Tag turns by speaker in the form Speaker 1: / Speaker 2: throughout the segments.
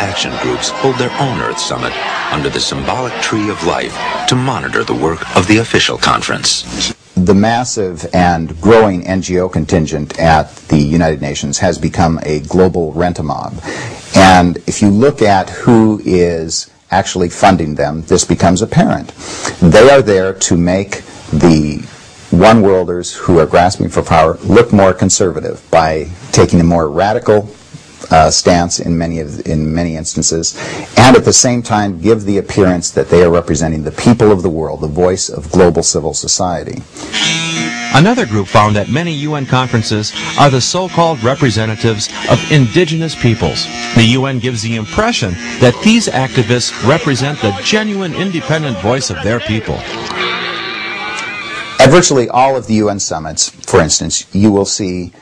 Speaker 1: action groups hold their own Earth Summit under the symbolic Tree of Life to monitor the work of the official conference.
Speaker 2: The massive and growing NGO contingent at the United Nations has become a global rent-a-mob. And if you look at who is actually funding them, this becomes apparent. They are there to make the one-worlders who are grasping for power look more conservative by taking a more radical stance in many instances, and at the same time give the appearance that they are representing the people of the world, the voice of global civil society.
Speaker 3: Another group found at many UN conferences are the so-called representatives of indigenous peoples. The UN gives the impression that these activists represent the genuine independent voice of their people.
Speaker 2: At virtually all of the UN summits, for instance, you will see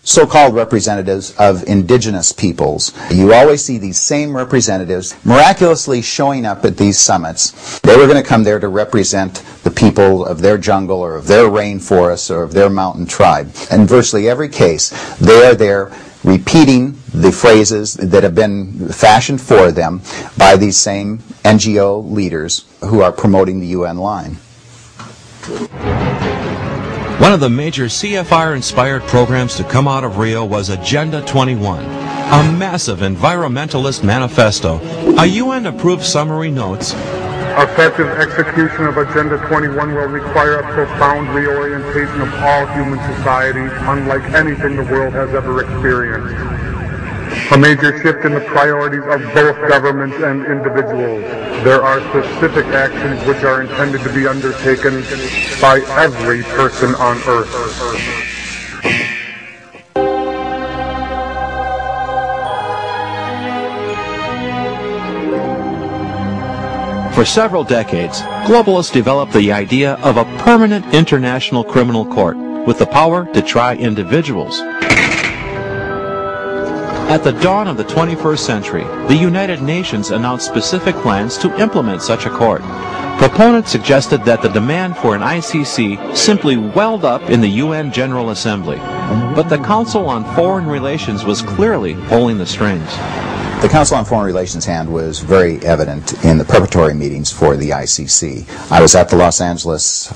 Speaker 2: so-called representatives of indigenous peoples. You always see these same representatives miraculously showing up at these summits. They were going to come there to represent the people of their jungle or of their rainforest or of their mountain tribe. In virtually every case, they are there repeating the phrases that have been fashioned for them by these same NGO leaders who are promoting the UN line.
Speaker 3: One of the major CFR-inspired programs to come out of Rio was Agenda 21, a massive environmentalist manifesto. A UN-approved summary notes,
Speaker 4: effective execution of Agenda 21 will require a profound reorientation of all human society, unlike anything the world has ever experienced. A major shift in the priorities of both governments and individuals. There are specific actions which are intended to be undertaken by every person on Earth.
Speaker 3: For several decades, globalists developed the idea of a permanent international criminal court with the power to try individuals. At the dawn of the 21st century, the United Nations announced specific plans to implement such a court. Proponents suggested that the demand for an ICC simply welled up in the UN General Assembly, but the Council on Foreign Relations was clearly pulling the strings.
Speaker 2: The Council on Foreign Relations hand was very evident in the preparatory meetings for the ICC. I was at the Los Angeles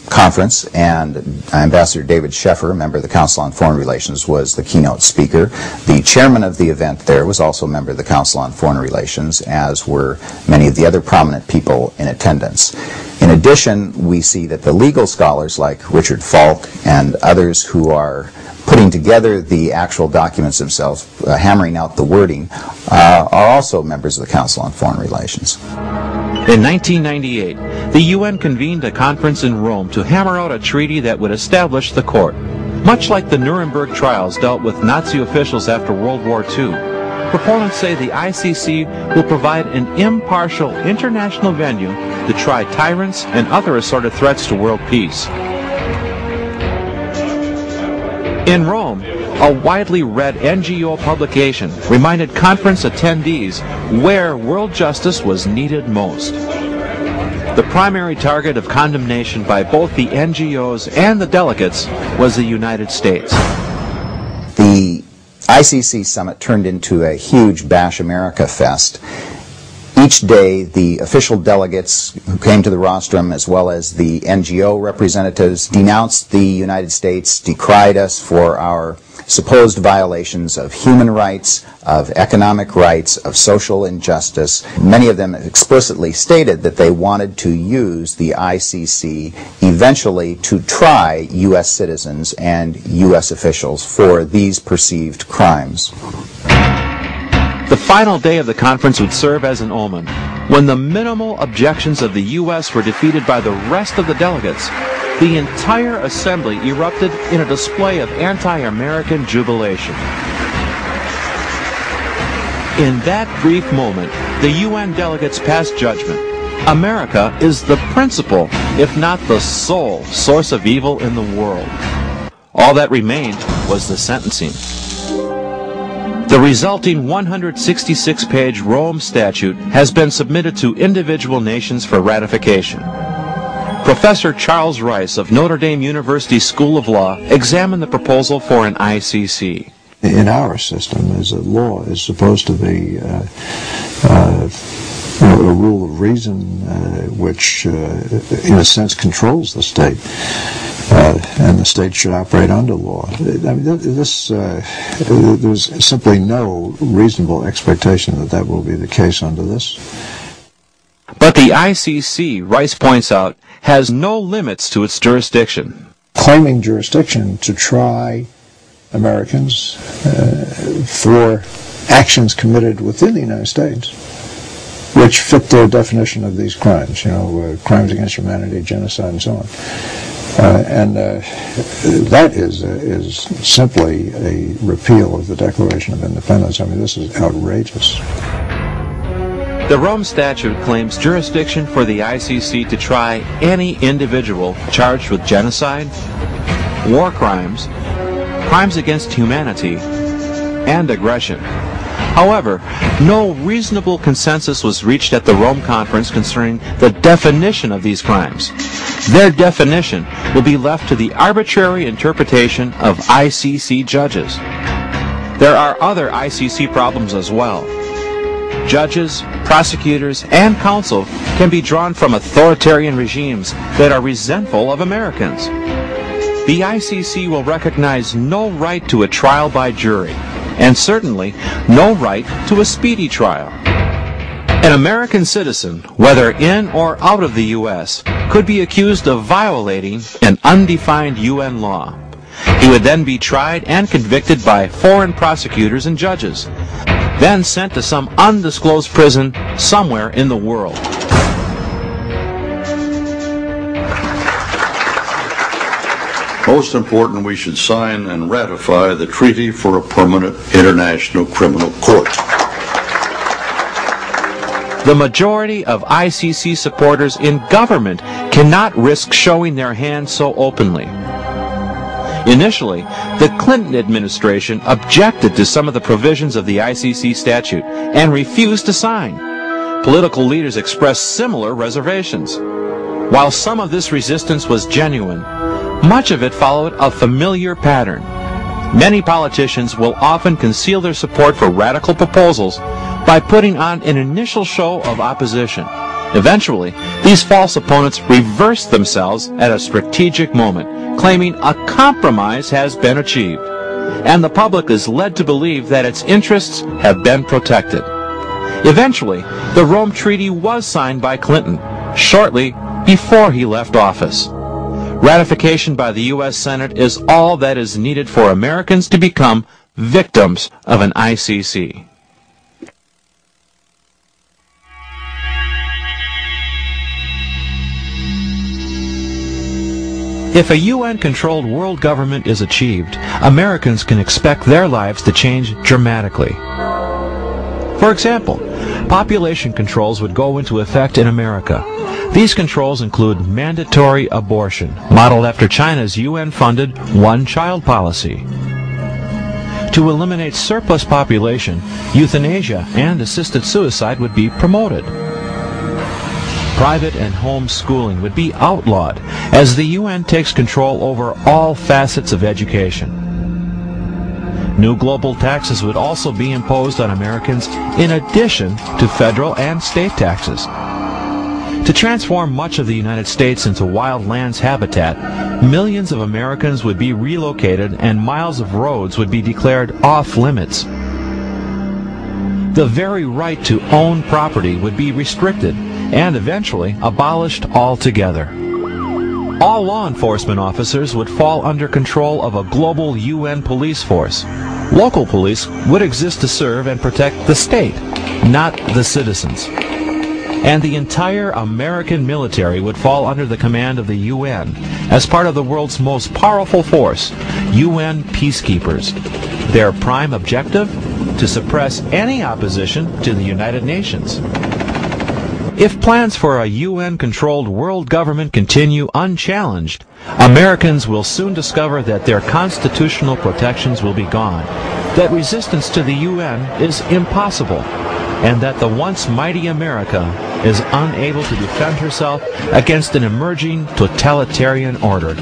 Speaker 2: conference, and Ambassador David Sheffer, a member of the Council on Foreign Relations, was the keynote speaker. The chairman of the event there was also a member of the Council on Foreign Relations, as were many of the other prominent people in attendance. In addition, we see that the legal scholars like Richard Falk and others who are putting together the actual documents themselves, hammering out the wording, are also members of the Council on Foreign Relations.
Speaker 3: In 1998, the UN convened a conference in Rome to hammer out a treaty that would establish the court. Much like the Nuremberg trials dealt with Nazi officials after World War II, proponents say the ICC will provide an impartial international venue to try tyrants and other assorted threats to world peace. In Rome, a widely read NGO publication reminded conference attendees where world justice was needed most. The primary target of condemnation by both the NGOs and the delegates was the United States.
Speaker 2: The ICC summit turned into a huge Bash America fest. Each day, the official delegates who came to the rostrum, as well as the NGO representatives, denounced the United States, decried us for our supposed violations of human rights, of economic rights, of social injustice. Many of them explicitly stated that they wanted to use the ICC eventually to try U.S. citizens and U.S. officials for these perceived crimes.
Speaker 3: The final day of the conference would serve as an omen. When the minimal objections of the U.S. were defeated by the rest of the delegates, the entire assembly erupted in a display of anti-American jubilation. In that brief moment, the UN delegates passed judgment. America is the principal, if not the sole, source of evil in the world. All that remained was the sentencing. The resulting 166-page Rome Statute has been submitted to individual nations for ratification. Professor Charles Rice of Notre Dame University School of Law examined the proposal for an ICC.
Speaker 5: in our system is that law is supposed to be a rule of reason which, in a sense, controls the state, and the state should operate under law. I mean, there's simply no reasonable expectation that that will be the case under this.
Speaker 3: But the ICC, Rice points out, has no limits to its jurisdiction.
Speaker 5: Claiming jurisdiction to try Americans for actions committed within the United States which fit their definition of these crimes, crimes against humanity, genocide, and so on. That is simply a repeal of the Declaration of Independence. I mean, this is outrageous.
Speaker 3: The Rome Statute claims jurisdiction for the ICC to try any individual charged with genocide, war crimes, crimes against humanity, and aggression. However, no reasonable consensus was reached at the Rome Conference concerning the definition of these crimes. Their definition will be left to the arbitrary interpretation of ICC judges. There are other ICC problems as well. Judges, prosecutors, and counsel can be drawn from authoritarian regimes that are resentful of Americans. The ICC will recognize no right to a trial by jury, and certainly no right to a speedy trial. An American citizen, whether in or out of the U.S., could be accused of violating an undefined UN law. He would then be tried and convicted by foreign prosecutors and judges, then sent to some undisclosed prison somewhere in the world.
Speaker 6: Most important, we should sign and ratify the Treaty for a Permanent International Criminal Court.
Speaker 3: The majority of ICC supporters in government cannot risk showing their hand so openly. Initially, the Clinton administration objected to some of the provisions of the ICC statute and refused to sign. Political leaders expressed similar reservations. While some of this resistance was genuine, much of it followed a familiar pattern. Many politicians will often conceal their support for radical proposals by putting on an initial show of opposition. Eventually, these false opponents reverse themselves at a strategic moment, claiming a compromise has been achieved, and the public is led to believe that its interests have been protected. Eventually, the Rome Treaty was signed by Clinton, shortly before he left office. Ratification by the U.S. Senate is all that is needed for Americans to become victims of an ICC. If a UN-controlled world government is achieved, Americans can expect their lives to change dramatically. For example, population controls would go into effect in America. These controls include mandatory abortion, modeled after China's UN-funded one-child policy. To eliminate surplus population, euthanasia and assisted suicide would be promoted. Private and home schooling would be outlawed as the UN takes control over all facets of education. New global taxes would also be imposed on Americans in addition to federal and state taxes. To transform much of the United States into wild lands habitat, millions of Americans would be relocated and miles of roads would be declared off-limits. The very right to own property would be restricted and eventually abolished altogether. All law enforcement officers would fall under control of a global UN police force. Local police would exist to serve and protect the state, not the citizens. And the entire American military would fall under the command of the UN as part of the world's most powerful force, UN peacekeepers. Their prime objective? To suppress any opposition to the United Nations. If plans for a UN-controlled world government continue unchallenged, Americans will soon discover that their constitutional protections will be gone, that resistance to the UN is impossible, and that the once mighty America is unable to defend herself against an emerging totalitarian order.